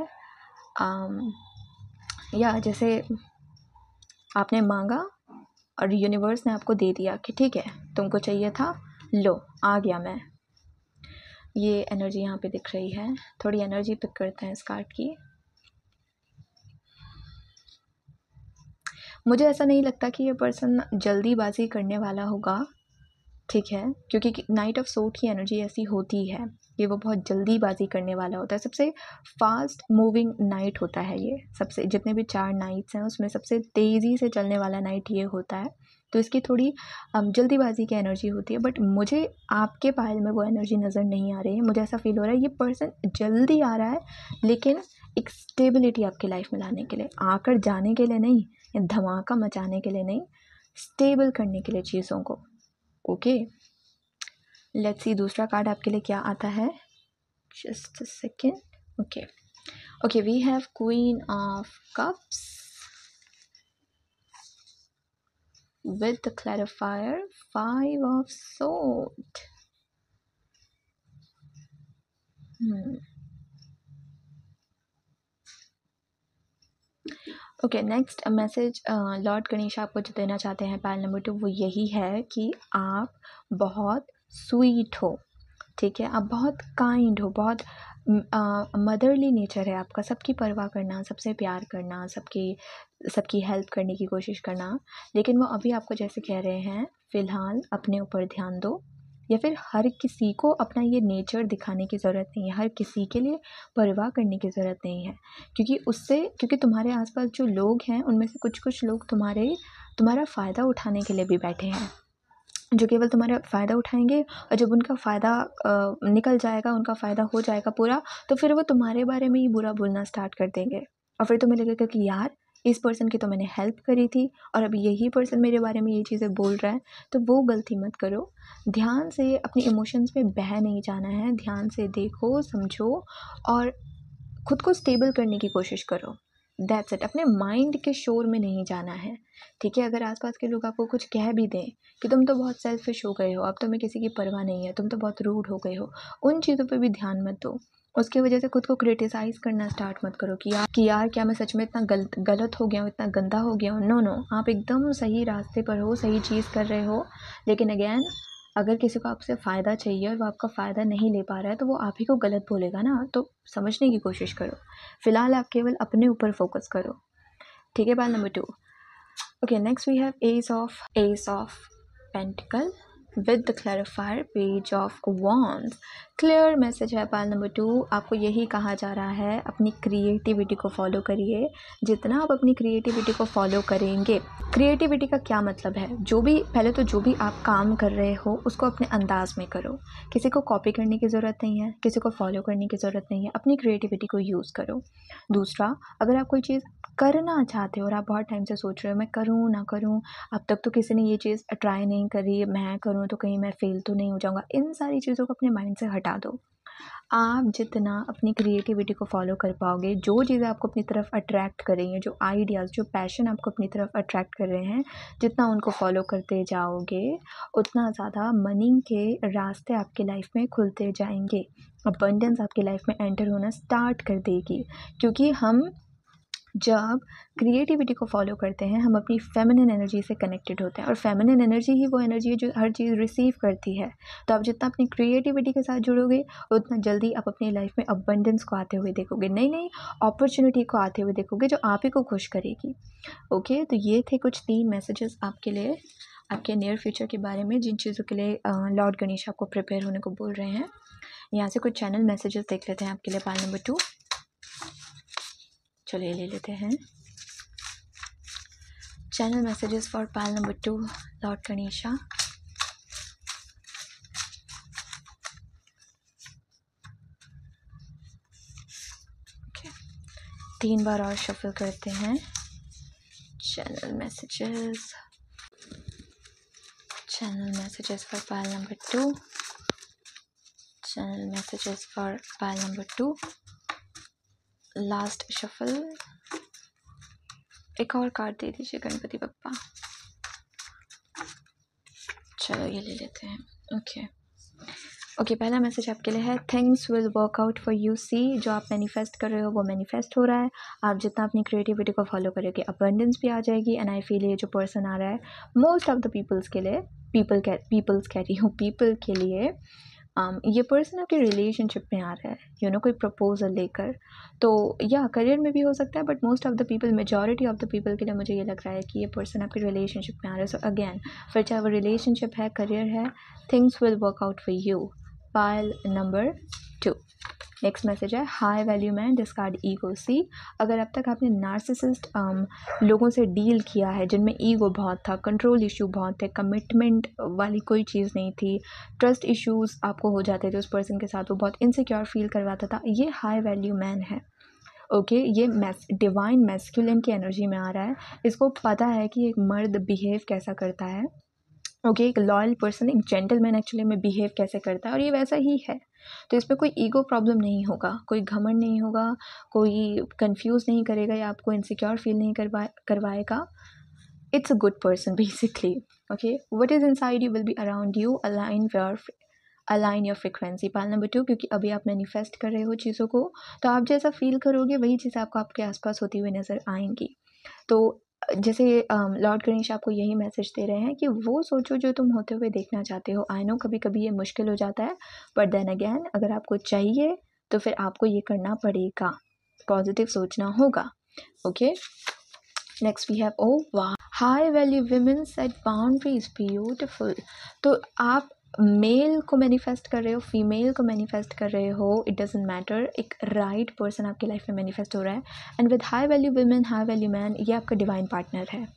या जैसे आपने मांगा और यूनिवर्स ने आपको दे दिया कि ठीक है तुमको चाहिए था, लो आ गया मैं। ये एनर्जी यहाँ पे दिख रही है। थोड़ी एनर्जी पिक करते हैं इस कार्ड की। मुझे ऐसा नहीं लगता कि ये पर्सन जल्दीबाजी करने वाला होगा, ठीक है, क्योंकि नाइट ऑफ सोट की एनर्जी ऐसी होती है कि वो बहुत जल्दीबाजी करने वाला होता है। सबसे फास्ट मूविंग नाइट होता है ये, सबसे जितने भी 4 नाइट्स हैं उसमें सबसे तेज़ी से चलने वाला नाइट ये होता है। तो इसकी थोड़ी जल्दीबाजी की एनर्जी होती है, बट मुझे आपके पायल में वो एनर्जी नज़र नहीं आ रही है। मुझे ऐसा फील हो रहा है ये पर्सन जल्दी आ रहा है, लेकिन एक स्टेबिलिटी आपकी लाइफ में लाने के लिए, आकर जाने के लिए नहीं, या धमाका मचाने के लिए नहीं, स्टेबल करने के लिए चीज़ों को। ओके, लेट्स सी दूसरा कार्ड आपके लिए क्या आता है। Just a second. Okay, we have queen of cups with the clarifier 5 of sword. Okay, next message lord Ganesh आपको जो देना चाहते हैं पायल नंबर 2, वो यही है कि आप बहुत स्वीट हो, ठीक है? आप बहुत काइंड हो, बहुत मदरली नेचर है आपका, सबकी परवाह करना, सबसे प्यार करना, सबकी हेल्प करने की कोशिश करना। लेकिन वो अभी आपको जैसे कह रहे हैं, फ़िलहाल अपने ऊपर ध्यान दो, या फिर हर किसी को अपना ये नेचर दिखाने की ज़रूरत नहीं है, हर किसी के लिए परवाह करने की ज़रूरत नहीं है, क्योंकि तुम्हारे आसपास जो लोग हैं उनमें से कुछ लोग तुम्हारा फ़ायदा उठाने के लिए भी बैठे हैं, जो केवल तुम्हारा फ़ायदा उठाएंगे, और जब उनका फ़ायदा निकल जाएगा, उनका फ़ायदा हो जाएगा पूरा, तो फिर वो तुम्हारे बारे में ही बुरा बोलना स्टार्ट कर देंगे, और फिर तुम्हें लगेगा कि यार इस पर्सन की तो मैंने हेल्प करी थी और अभी यही पर्सन मेरे बारे में ये चीज़ें बोल रहा है। तो वो गलती मत करो। ध्यान से अपनी इमोशंस में बह नहीं जाना है, ध्यान से देखो, समझो और खुद को स्टेबल करने की कोशिश करो। That's it. अपने माइंड के शोर में नहीं जाना है, ठीक है? अगर आसपास के लोग आपको कुछ कह भी दें कि तुम तो बहुत सेल्फिश हो गए हो, अब तुम्हें किसी की परवाह नहीं है, तुम तो बहुत रूड हो गए हो, उन चीज़ों पे भी ध्यान मत दो। उसकी वजह से खुद को क्रिटिसाइज़ करना स्टार्ट मत करो कि यार क्या मैं सच में इतना गलत हो गया हूँ, इतना गंदा हो गया हूँ। नो, आप एकदम सही रास्ते पर हो, सही चीज़ कर रहे हो। लेकिन अगेन, अगर किसी को आपसे फ़ायदा चाहिए और वो आपका फ़ायदा नहीं ले पा रहा है, तो वो आप ही को गलत बोलेगा ना, तो समझने की कोशिश करो। फ़िलहाल आप केवल अपने ऊपर फोकस करो, ठीक है? Pile number 2। Okay, next we have ace of pentacles with the clarifier page of wands. Clear message है पायल नंबर 2, आपको यही कहा जा रहा है, अपनी क्रिएटिविटी को फॉलो करिए। जितना आप अपनी क्रिएटिविटी को फॉलो करेंगे, क्रिएटिविटी का क्या मतलब है, पहले तो जो भी आप काम कर रहे हो उसको अपने अंदाज में करो। किसी को कॉपी करने की ज़रूरत नहीं है, किसी को फॉलो करने की ज़रूरत नहीं है, अपनी क्रिएटिविटी को यूज़ करो। दूसरा, अगर आप कोई चीज़ करना चाहते हो और आप बहुत टाइम से सोच रहे हो मैं करूँ ना करूँ, अब तक तो किसी ने ये चीज़ ट्राई नहीं करी, मैं करूँ तो कहीं मैं फेल तो नहीं हो जाऊँगा, इन सारी चीज़ों को अपने माइंड से हटा दो। आप जितना अपनी क्रिएटिविटी को फॉलो कर पाओगे, जो चीज़ें आपको अपनी तरफ अट्रैक्ट कर रही हैं, जो आइडियाज़, जो पैशन आपको अपनी तरफ अट्रैक्ट कर रहे हैं, जितना उनको फॉलो करते जाओगे, उतना ज़्यादा मनी के रास्ते आपकी लाइफ में खुलते जाएंगे। अबंडेंस आपकी लाइफ में एंटर होना स्टार्ट कर देगी, क्योंकि हम जब क्रिएटिविटी को फॉलो करते हैं, हम अपनी फेमिनिन एनर्जी से कनेक्टेड होते हैं, और फेमिनिन एनर्जी ही वो एनर्जी है जो हर चीज़ रिसीव करती है। तो आप जितना अपनी क्रिएटिविटी के साथ जुड़ोगे, उतना जल्दी आप अपनी लाइफ में अबंडेंस को आते हुए देखोगे, नई नई अपॉर्चुनिटी को आते हुए देखोगे, जो आप ही को खुश करेगी। ओके, तो ये थे कुछ 3 मैसेजेस आपके लिए, आपके नियर फ्यूचर के बारे में, जिन चीज़ों के लिए लॉर्ड गणेश आपको प्रिपेयर होने को बोल रहे हैं। यहाँ से कुछ चैनल मैसेजेस देख लेते हैं आपके लिए पायल नंबर 2। चलिए ले लेते हैं channel messages for pile number 2, Lord Ganesha. Okay. 3 बार और शफल करते हैं। channel messages for pile number 2, channel messages for pile number 2, last shuffle। एक और कार्ड दे दीजिए गणपति बप्पा। चलो ये ले लेते हैं। ओके, पहला मैसेज आपके लिए है, things will work out for you. See, जो आप मैनिफेस्ट कर रहे हो वो मैनिफेस्ट हो रहा है। आप जितना अपनी क्रिएटिविटी को फॉलो करोगे, अबंडेंस भी आ जाएगी। एंड आई फील ये जो पर्सन आ रहा है, मोस्ट ऑफ द पीपल्स के लिए, पीपल के लिए ये पर्सन आपके रिलेशनशिप में आ रहा है, कोई प्रपोजल लेकर। तो या करियर में भी हो सकता है, but most of the people, majority of the people के लिए मुझे ये लग रहा है कि ये पर्सन आपके रिलेशनशिप में आ रहा है। सो अगेन, फिर चाहे वो रिलेशनशिप है, करियर है, things will work out for you. Pile number 2। Next message है, high value man discard ego. See, अगर अब तक आपने नार्सिसिस्ट लोगों से डील किया है, जिनमें ईगो बहुत था, कंट्रोल इशू बहुत थे, कमिटमेंट वाली कोई चीज़ नहीं थी, ट्रस्ट इश्यूज़ आपको हो जाते थे उस पर्सन के साथ, वो बहुत इनसिक्योर फील करवाता था, ये हाई वैल्यू मैन है। ओके, ये डिवाइन मैस्कुलिन की एनर्जी में आ रहा है। इसको पता है कि एक मर्द बिहेव कैसा करता है। ओके, एक लॉयल पर्सन, एक जेंटलमैन एक्चुअली में बिहेव कैसे करता है, और ये वैसा ही है। तो इसमें कोई ईगो प्रॉब्लम नहीं होगा, कोई घमंड नहीं होगा, कोई कंफ्यूज नहीं करेगा या आपको इनसिक्योर फील नहीं करवाएगा। It's a good person basically. Okay, what is inside you will be around you, align your frequency. Pile number 2, क्योंकि अभी आप मैनिफेस्ट कर रहे हो चीज़ों को, तो आप जैसा फील करोगे वही चीज़ आपको आपके आसपास होती हुई नज़र आएंगी। तो जैसे लॉर्ड गणेश आपको यही मैसेज दे रहे हैं कि वो सोचो जो तुम होते हुए देखना चाहते हो। आई नो कभी कभी ये मुश्किल हो जाता है, बट देन अगेन अगर आपको चाहिए तो फिर आपको ये करना पड़ेगा, पॉजिटिव सोचना होगा। ओके, नेक्स्ट वी हैव ओ वाह, high value women set boundaries, beautiful. तो आप मेल को मैनिफेस्ट कर रहे हो, फीमेल को मैनिफेस्ट कर रहे हो, इट डजेंट मैटर, एक राइट पर्सन आपकी लाइफ में मैनिफेस्ट हो रहा है। And with high value women, high value man, ये आपका डिवाइन पार्टनर है।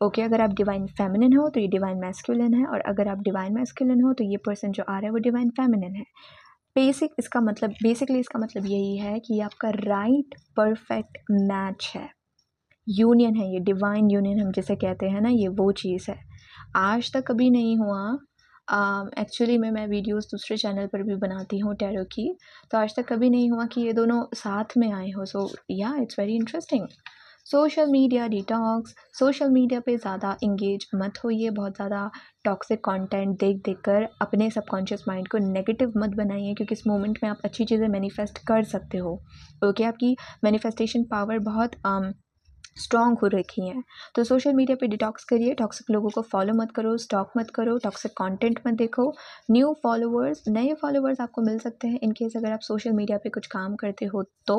ओके, अगर आप डिवाइन फेमिनिन हो तो ये डिवाइन मैस्कुलिन है, और अगर आप डिवाइन मैस्कुलिन हो तो ये पर्सन जो आ रहा है वो डिवाइन फेमिनिन है। बेसिकली इसका मतलब यही है कि ये आपका राइट परफेक्ट मैच है, यूनियन है, ये डिवाइन यूनियन हम जिसे कहते हैं ना, ये वो चीज़ है। आज तक कभी नहीं हुआ। एक्चुअली मैं वीडियोस दूसरे चैनल पर भी बनाती हूँ टैरो की, तो आज तक कभी नहीं हुआ कि ये दोनों साथ में आए हो। सो या it's very interesting. Social media detox, social media पे ज़्यादा इंगेज मत होइए, बहुत ज़्यादा टॉक्सिक कंटेंट देख कर अपने सबकॉन्शियस माइंड को नेगेटिव मत बनाइए, क्योंकि इस मोमेंट में आप अच्छी चीज़ें मैनिफेस्ट कर सकते हो। ओके, आपकी मैनिफेस्टेशन पावर बहुत स्ट्रॉन्ग हो रखी हैं। तो सोशल मीडिया पे डिटॉक्स करिए, टॉक्सिक लोगों को फॉलो मत करो, स्टॉक मत करो, टॉक्सिक कंटेंट मत देखो। नए फॉलोवर्स आपको मिल सकते हैं इनकेस अगर आप सोशल मीडिया पे कुछ काम करते हो तो।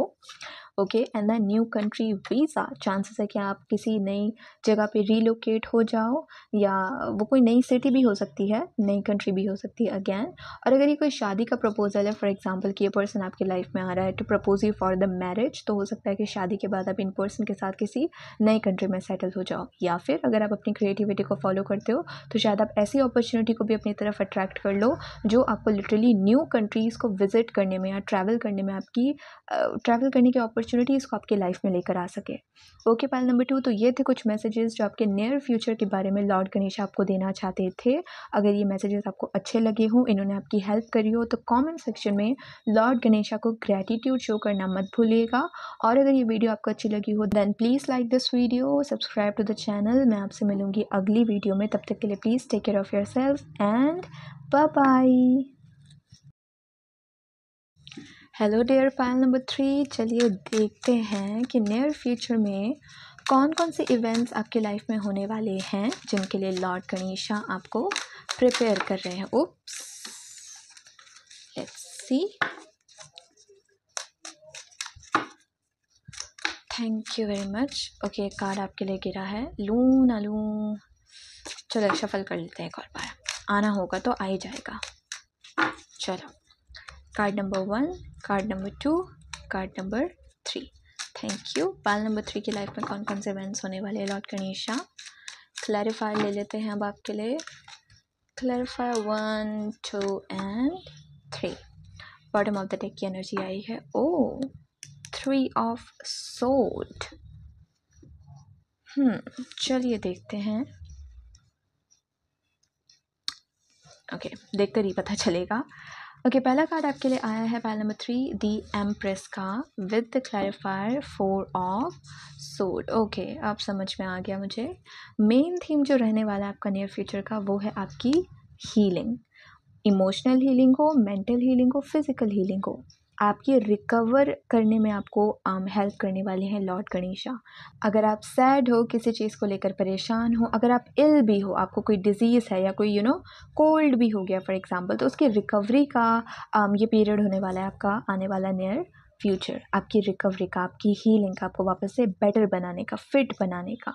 Okay, and then new country visa, chances है कि आप किसी नई जगह पे रीलोकेट हो जाओ, या वो कोई नई सिटी भी हो सकती है, नई कंट्री भी हो सकती है अगैन। और अगर ये कोई शादी का प्रपोजल है, फॉर एग्जांपल कि ये पर्सन आपकी लाइफ में आ रहा है to propose you for the marriage, तो हो सकता है कि शादी के बाद आप इन पर्सन के साथ किसी नई कंट्री में सेटल हो जाओ। या फिर अगर आप अपनी क्रिएटिविटी को फॉलो करते हो तो शायद आप ऐसी अपॉर्चुनिटी को भी अपनी तरफ अट्रैक्ट कर लो जो आपको लिटरली न्यू कंट्रीज़ को विजिट करने में या ट्रैवल करने में, आपकी ट्रैवल करने की अपॉर्चुनिटीज़ को आपके लाइफ में लेकर आ सके। ओके, पाइल नंबर 2, तो ये थे कुछ मैसेजेस जो आपके नियर फ्यूचर के बारे में लॉर्ड गणेश आपको देना चाहते थे। अगर ये मैसेजेस आपको अच्छे लगे हों, इन्होंने आपकी हेल्प करी हो, तो कमेंट सेक्शन में लॉर्ड गणेशा को ग्रैटिट्यूड शो करना मत भूलिएगा। और अगर ये वीडियो आपको अच्छी लगी हो then please like this video, subscribe to the channel. मैं आपसे मिलूंगी अगली वीडियो में, तब तक के लिए please take care of yourself and bye bye. Hello dear pile number 3, चलिए देखते हैं कि नियर फ्यूचर में कौन कौन से इवेंट्स आपके लाइफ में होने वाले हैं जिनके लिए लॉर्ड गणेशा आपको प्रिपेयर कर रहे हैं। Oops, let's see. Thank you very much. Okay, card आपके लिए गिरा है, लूँ ना लूँ, चलो शफल कर लेते हैं एक और बार, आना होगा तो आ ही जाएगा। चलो, card number 1, card number 2, card number 3। Thank you. Pal number 3 की लाइफ में कौन कौन से इवेंट्स होने वाले हैं लॉर्ड गणेशा, क्लैरिफाई ले लेते हैं अब आपके लिए। Clarify 1, 2 and 3। Bottom of the deck की एनर्जी आई है, ओ 3 ऑफ सोर्ड। चलिए देखते हैं। ओके, देखकर ही पता चलेगा। ओके, पहला कार्ड आपके लिए आया है पाइल नंबर 3, दी एम्प्रेस का, with the clarifier 4 of sword. Okay, अब समझ में आ गया मुझे। मेन थीम जो रहने वाला है आपका नियर फ्यूचर का वो है आपकी हीलिंग, इमोशनल हीलिंग हो, मेंटल हीलिंग हो, फिजिकल हीलिंग हो, आपकी रिकवर करने में आपको हेल्प करने वाले हैं लॉर्ड गणेशा। अगर आप सैड हो, किसी चीज़ को लेकर परेशान हो, अगर आप इल भी हो, आपको कोई डिजीज़ है या कोई कोल्ड भी हो गया फॉर एग्जांपल, तो उसकी रिकवरी का ये पीरियड होने वाला है आपका आने वाला नियर फ्यूचर, आपकी रिकवरी का, आपकी हीलिंग का, आपको वापस से बेटर बनाने का, फिट बनाने का।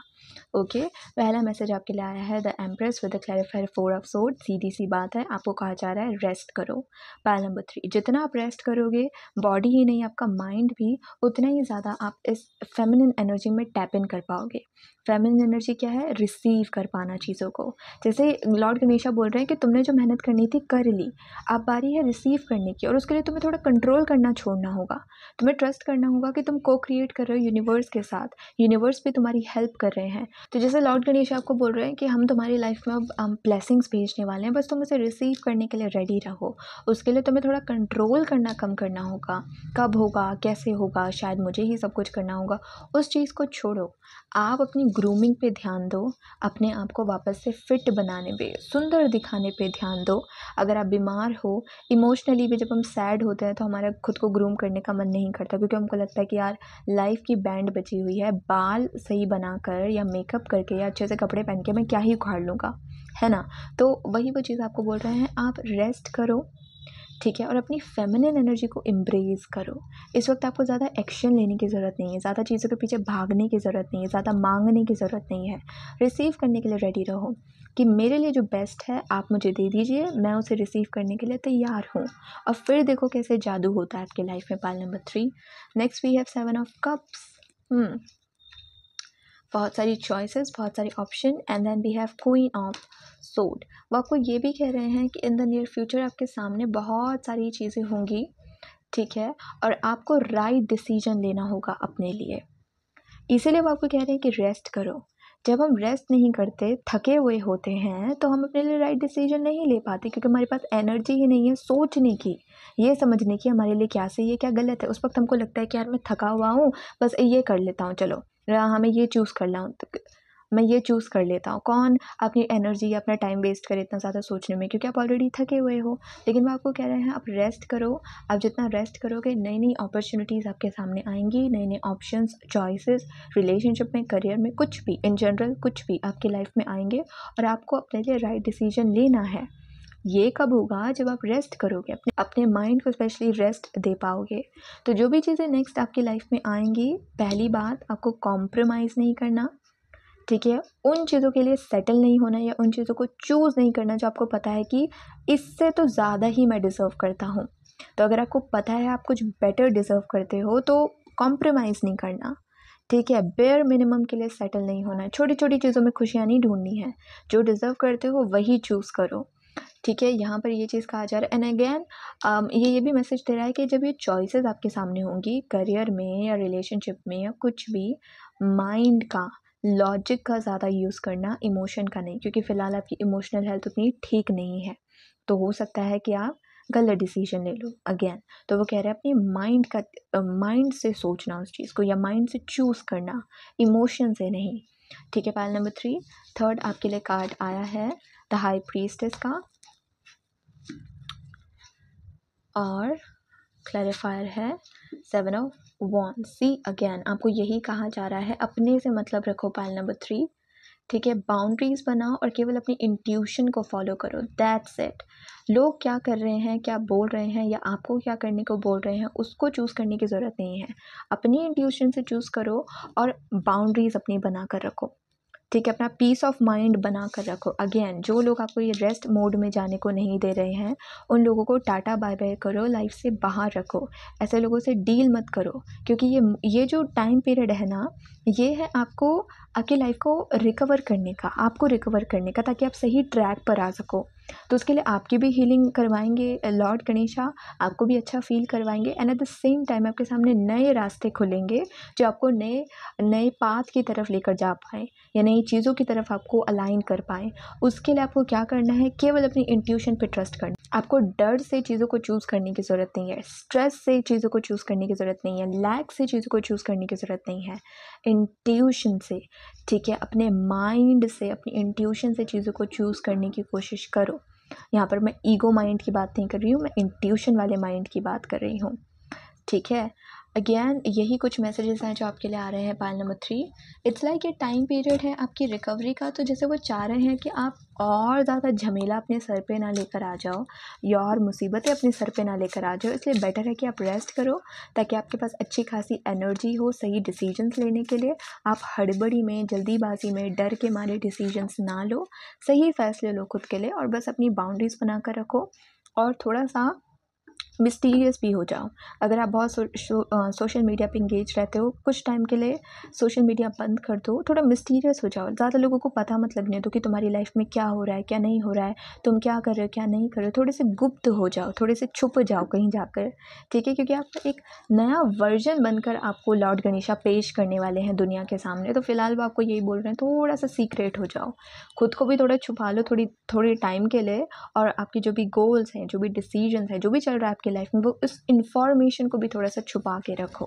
ओके, पहला मैसेज आपके लिए आया है the empress with the clarifier 4 of sword. सीधी सी बात है, आपको कहा जा रहा है रेस्ट करो। पाइल नंबर 3, जितना आप रेस्ट करोगे, बॉडी ही नहीं आपका माइंड भी, उतना ही ज़्यादा आप इस फेमिनिन एनर्जी में टैप इन कर पाओगे। फेमिनिन एनर्जी क्या है? रिसीव कर पाना चीज़ों को। जैसे लॉर्ड गणेशा बोल रहे हैं कि तुमने जो मेहनत करनी थी कर ली, अब बारी है रिसीव करने की, और उसके लिए तुम्हें थोड़ा कंट्रोल करना छोड़ना होगा। तुम्हें ट्रस्ट करना होगा कि तुम को क्रिएट कर रहे हो यूनिवर्स के साथ, यूनिवर्स भी तुम्हारी हेल्प कर रहे हैं। तो जैसे लॉर्ड गणेश आपको बोल रहे हैं कि हम तुम्हारी लाइफ में अब ब्लेसिंग्स भेजने वाले हैं, बस तुम उसे रिसीव करने के लिए रेडी रहो। उसके लिए तुम्हें थोड़ा कंट्रोल करना कम करना होगा, कब होगा, कैसे होगा, शायद मुझे ही सब कुछ करना होगा, उस चीज़ को छोड़ो। आप अपनी ग्रूमिंग पे ध्यान दो, अपने आप को वापस से फिट बनाने पे, सुंदर दिखाने पे ध्यान दो। अगर आप बीमार हो, इमोशनली भी जब हम सैड होते हैं तो हमारा खुद को ग्रूम करने का मन नहीं करता, क्योंकि हमको लगता है कि यार लाइफ की बैंड बची हुई है, बाल सही बनाकर या मेकअप करके या अच्छे से कपड़े पहन के मैं क्या ही उखाड़ लूँगा, है ना। तो वही वो चीज़ आपको बोल रहे हैं, आप रेस्ट करो, ठीक है, और अपनी फेमिनिन एनर्जी को एम्ब्रेस करो। इस वक्त आपको ज़्यादा एक्शन लेने की ज़रूरत नहीं है, ज़्यादा चीज़ों के पीछे भागने की ज़रूरत नहीं है, ज़्यादा मांगने की ज़रूरत नहीं है। रिसीव करने के लिए रेडी रहो कि मेरे लिए जो बेस्ट है आप मुझे दे दीजिए, मैं उसे रिसीव करने के लिए तैयार हूँ। और फिर देखो कैसे जादू होता है आपकी लाइफ में। Pile number 3, next we have 7 of cups. बहुत सारी चॉइसेस, बहुत सारे option, and then we have queen of sword. वो आपको ये भी कह रहे हैं कि इन द नियर फ्यूचर आपके सामने बहुत सारी चीज़ें होंगी, ठीक है, और आपको राइट डिसीजन लेना होगा अपने लिए। इसीलिए वो आपको कह रहे हैं कि रेस्ट करो। जब हम रेस्ट नहीं करते, थके हुए होते हैं, तो हम अपने लिए राइट डिसीजन नहीं ले पाते, क्योंकि हमारे पास एनर्जी ही नहीं है सोचने की, ये समझने की हमारे लिए क्या सही है क्या गलत है। उस वक्त हमको लगता है कि यार मैं थका हुआ हूँ, बस ये कर लेता हूँ, चलो हमें ये चूज़ करना हूँ, मैं ये चूज़ कर लेता हूँ। कौन अपनी एनर्जी या अपना टाइम वेस्ट करे इतना ज़्यादा सोचने में, क्योंकि आप ऑलरेडी थके हुए हो। लेकिन वो आपको कह रहे हैं आप रेस्ट करो। आप जितना रेस्ट करोगे, नई नई अपॉर्चुनिटीज़ आपके सामने आएंगी, नए नए ऑप्शंस, चॉइसेस, रिलेशनशिप में, करियर में, कुछ भी, इन जनरल कुछ भी आपकी लाइफ में आएंगे, और आपको अपने लिए राइट डिसीजन लेना है। ये कब होगा? जब आप रेस्ट करोगे, अपने माइंड को स्पेशली रेस्ट दे पाओगे। तो जो भी चीज़ें नेक्स्ट आपकी लाइफ में आएंगी, पहली बात, आपको कॉम्प्रोमाइज़ नहीं करना, ठीक है, उन चीज़ों के लिए सेटल नहीं होना, या उन चीज़ों को चूज़ नहीं करना जो आपको पता है कि इससे तो ज़्यादा ही मैं डिज़र्व करता हूँ। तो अगर आपको पता है आप कुछ बेटर डिज़र्व करते हो, तो कॉम्प्रोमाइज़ नहीं करना, ठीक है, बेयर मिनिमम के लिए सेटल नहीं होना है। छोटी छोटी चीज़ों में खुशियाँ नहीं ढूंढनी है, जो डिज़र्व करते हो वही चूज़ करो, ठीक है। यहाँ पर ये चीज़ कहा जा रहा है। एंड अगेन ये भी मैसेज दे रहा है कि जब ये चॉइसेस आपके सामने होंगी, करियर में या रिलेशनशिप में या कुछ भी, माइंड का, लॉजिक का ज़्यादा यूज़ करना, इमोशन का नहीं, क्योंकि फ़िलहाल आपकी इमोशनल हेल्थ उतनी ठीक नहीं है। तो हो सकता है कि आप गलत डिसीजन ले लो अगेन। तो वो कह रहे हैं अपनी माइंड का, माइंड से सोचना उस चीज़ को, या माइंड से चूज़ करना, इमोशन से नहीं, ठीक है। पाइल नंबर 3, थर्ड आपके लिए कार्ड आया है द हाई प्रीस्टेस का, और क्लैरिफायर है 7 ऑफ वॉन्ड्स। सी अगेन आपको यही कहा जा रहा है, अपने से मतलब रखो। पाइल नंबर 3, ठीक है, बाउंड्रीज बनाओ और केवल अपनी इंट्यूशन को फॉलो करो, दैट्स इट। लोग क्या कर रहे हैं, क्या बोल रहे हैं, या आपको क्या करने को बोल रहे हैं, उसको चूज़ करने की ज़रूरत नहीं है। अपनी इंट्यूशन से चूज़ करो और बाउंड्रीज अपनी बना कर रखो, ठीक है, अपना पीस ऑफ माइंड बना कर रखो। अगेन जो लोग आपको ये रेस्ट मोड में जाने को नहीं दे रहे हैं, उन लोगों को टाटा बाय बाय करो, लाइफ से बाहर रखो, ऐसे लोगों से डील मत करो, क्योंकि ये जो टाइम पीरियड है ना, ये है आपको, आपकी लाइफ को रिकवर करने का, आपको रिकवर करने का, ताकि आप सही ट्रैक पर आ सको। तो उसके लिए आपकी भी हीलिंग करवाएंगे लॉर्ड गणेशा, आपको भी अच्छा फील करवाएंगे, and at the same time आपके सामने नए रास्ते खुलेंगे जो आपको नए नए पाथ की तरफ लेकर जा पाए, या नई चीज़ों की तरफ आपको अलाइन कर पाएँ। उसके लिए आपको क्या करना है? केवल अपनी इंट्यूशन पे ट्रस्ट करना। आपको डर से चीज़ों को चूज़ करने की ज़रूरत नहीं है, स्ट्रेस से चीज़ों को चूज़ करने की ज़रूरत नहीं है, लैक से चीज़ों को चूज़ करने की ज़रूरत नहीं है। इंट्यूशन से, ठीक है, अपने माइंड से, अपनी इंट्यूशन से चीज़ों को चूज़ करने की कोशिश करो। यहाँ पर मैं ईगो माइंड की बात नहीं कर रही हूँ, मैं इंट्यूशन वाले माइंड की बात कर रही हूँ, ठीक है। अगेन यही कुछ मैसेजेस हैं जो आपके लिए आ रहे हैं पाइल नंबर 3। इट्स लाइक ये टाइम पीरियड है आपकी रिकवरी का, तो जैसे वो चाह रहे हैं कि आप और ज़्यादा झमेला अपने सर पे ना लेकर आ जाओ, या और मुसीबतें अपने सर पे ना लेकर आ जाओ। इसलिए बेटर है कि आप रेस्ट करो, ताकि आपके पास अच्छी खासी एनर्जी हो सही डिसीजंस लेने के लिए। आप हड़बड़ी में, जल्दीबाजी में, डर के मारे डिसीजंस ना लो, सही फैसले लो खुद के लिए, और बस अपनी बाउंड्रीज बना कर रखो, और थोड़ा सा मिस्टीरियस भी हो जाओ। अगर आप बहुत सोशल मीडिया पे इंगेज रहते हो, कुछ टाइम के लिए सोशल मीडिया बंद कर दो, थोड़ा मिस्टीरियस हो जाओ, ज़्यादा लोगों को पता मत लगने दो कि तुम्हारी लाइफ में क्या हो रहा है, क्या नहीं हो रहा है, तुम क्या कर रहे हो, क्या नहीं कर रहे हो। थोड़े से गुप्त हो जाओ, थोड़े से छुप जाओ कहीं जाकर, ठीक है, क्योंकि आप एक नया वर्जन बनकर आपको लॉर्ड गणेशा पेश करने वाले हैं दुनिया के सामने। तो फिलहाल वो आपको यही बोल रहे हैं, थोड़ा सा सीक्रेट हो जाओ, खुद को भी थोड़ा छुपा लो थोड़ी टाइम के लिए, और आपकी जो भी गोल्स हैं, जो भी डिसीजंस हैं, जो भी चल रहा है आपकी लाइफ में, वो उस इंफॉर्मेशन को भी थोड़ा सा छुपा के रखो।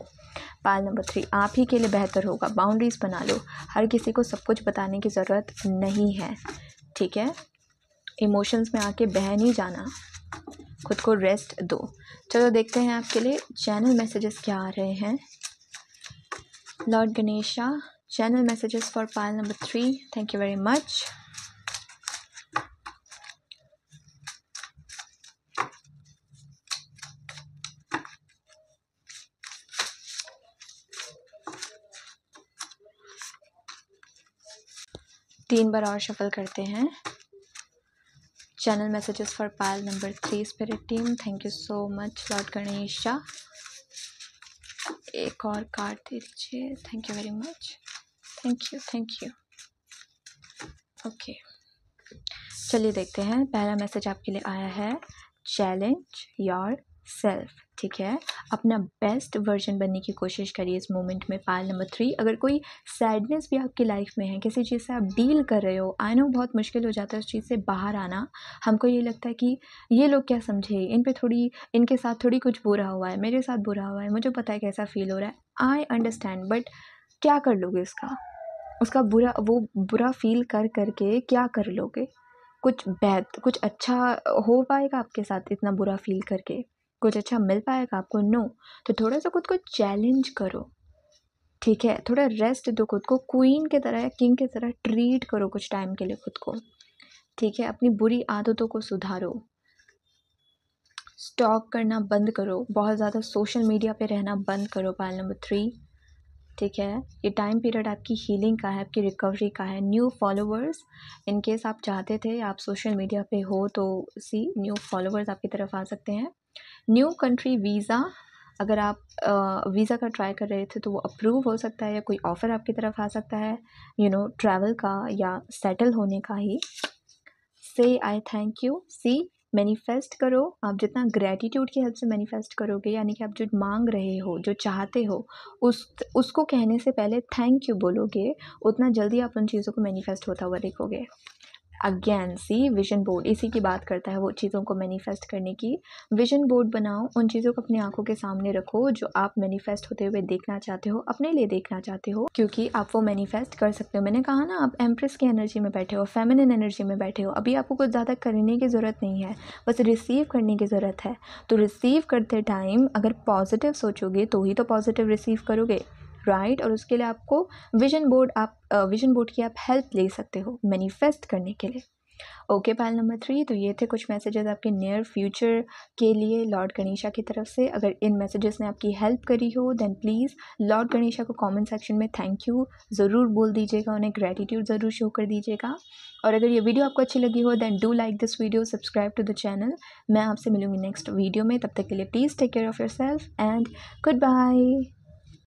पायल नंबर 3, आप ही के लिए बेहतर होगा। बाउंड्रीज़ बना लो, हर किसी को सब कुछ बताने की ज़रूरत नहीं है, ठीक है। इमोशंस में आके बह नहीं जाना, खुद को रेस्ट दो। चलो देखते हैं आपके लिए चैनल मैसेजेस क्या आ रहे हैं। Lord Ganesha, channel messages for pile number 3, thank you very much. तीन बार और शफल करते हैं। Channel messages for pile number 3 spirit team, thank you so much Lord Ganesha. एक और कार्ड दे दीजिए, thank you very much, thank you. Okay, चलिए देखते हैं। पहला मैसेज आपके लिए आया है, चैलेंज योर सेल्फ, ठीक है। अपना बेस्ट वर्जन बनने की कोशिश करिए इस मोमेंट में। पायल नंबर 3, अगर कोई सैडनेस भी आपकी लाइफ में है, किसी चीज़ से आप डील कर रहे हो, आई नो बहुत मुश्किल हो जाता है उस चीज़ से बाहर आना। हमको ये लगता है कि ये लोग क्या समझे, इन पे थोड़ी, इनके साथ थोड़ी कुछ बुरा हुआ है, मेरे साथ बुरा हुआ है, मुझे पता है कैसा फील हो रहा है, आई अंडरस्टैंड, बट क्या कर लोगे उसका बुरा फील कर करके क्या कर लोगे? कुछ अच्छा हो पाएगा आपके साथ इतना बुरा फील करके? कुछ अच्छा मिल पाएगा आपको? नो। तो थोड़ा सा खुद को चैलेंज करो, ठीक है। थोड़ा रेस्ट दो खुद को, क्वीन की तरह या किंग की तरह ट्रीट करो कुछ टाइम के लिए खुद को, ठीक है। अपनी बुरी आदतों को सुधारो, स्टॉक करना बंद करो, बहुत ज़्यादा सोशल मीडिया पे रहना बंद करो पायल नंबर 3, ठीक है। ये टाइम पीरियड आपकी हीलिंग का है, आपकी रिकवरी का है। न्यू फॉलोवर्स, इन केस आप चाहते थे आप सोशल मीडिया पे हो तो न्यू फॉलोवर्स आपकी तरफ आ सकते हैं। न्यू कंट्री वीज़ा, अगर आप वीज़ा का ट्राई कर रहे थे तो वो अप्रूव हो सकता है, या कोई ऑफ़र आपकी तरफ आ सकता है, ट्रैवल का या सेटल होने का ही। Say I thank you, see manifest करो। आप जितना ग्रैटिट्यूड की हेल्प से मैनिफेस्ट करोगे, यानी कि आप जो मांग रहे हो, जो चाहते हो, उसको कहने से पहले थैंक यू बोलोगे, उतना जल्दी आप उन चीज़ों को मैनिफेस्ट होता हुआ देखोगे। अगेन सी विजन बोर्ड इसी की बात करता है, वो चीज़ों को मैनिफेस्ट करने की। विजन बोर्ड बनाओ, उन चीज़ों को अपनी आंखों के सामने रखो जो आप मैनिफेस्ट होते हुए देखना चाहते हो, अपने लिए देखना चाहते हो, क्योंकि आप वो मैनिफेस्ट कर सकते हो। मैंने कहा ना, आप एम्प्रेस की एनर्जी में बैठे हो, फेमिनिन एनर्जी में बैठे हो। अभी आपको कुछ ज़्यादा करने की ज़रूरत नहीं है, बस रिसीव करने की ज़रूरत है। तो रिसीव करते टाइम अगर पॉजिटिव सोचोगे तो ही तो पॉजिटिव रिसीव करोगे, राइट। और उसके लिए आपको विजन बोर्ड की आप हेल्प ले सकते हो मैनिफेस्ट करने के लिए। ओके पायल नंबर 3, तो ये थे कुछ मैसेजेस आपके नियर फ्यूचर के लिए लॉर्ड गणेशा की तरफ से। अगर इन मैसेजेस ने आपकी हेल्प करी हो देन प्लीज़ लॉर्ड गणेशा को कमेंट सेक्शन में थैंक यू ज़रूर बोल दीजिएगा, उन्हें ग्रैटिट्यूड ज़रूर शो कर दीजिएगा। और अगर ये वीडियो आपको अच्छी लगी हो then do like this video, subscribe to the channel. मैं आपसे मिलूंगी नेक्स्ट वीडियो में, तब तक के लिए please take care of yourself and good bye.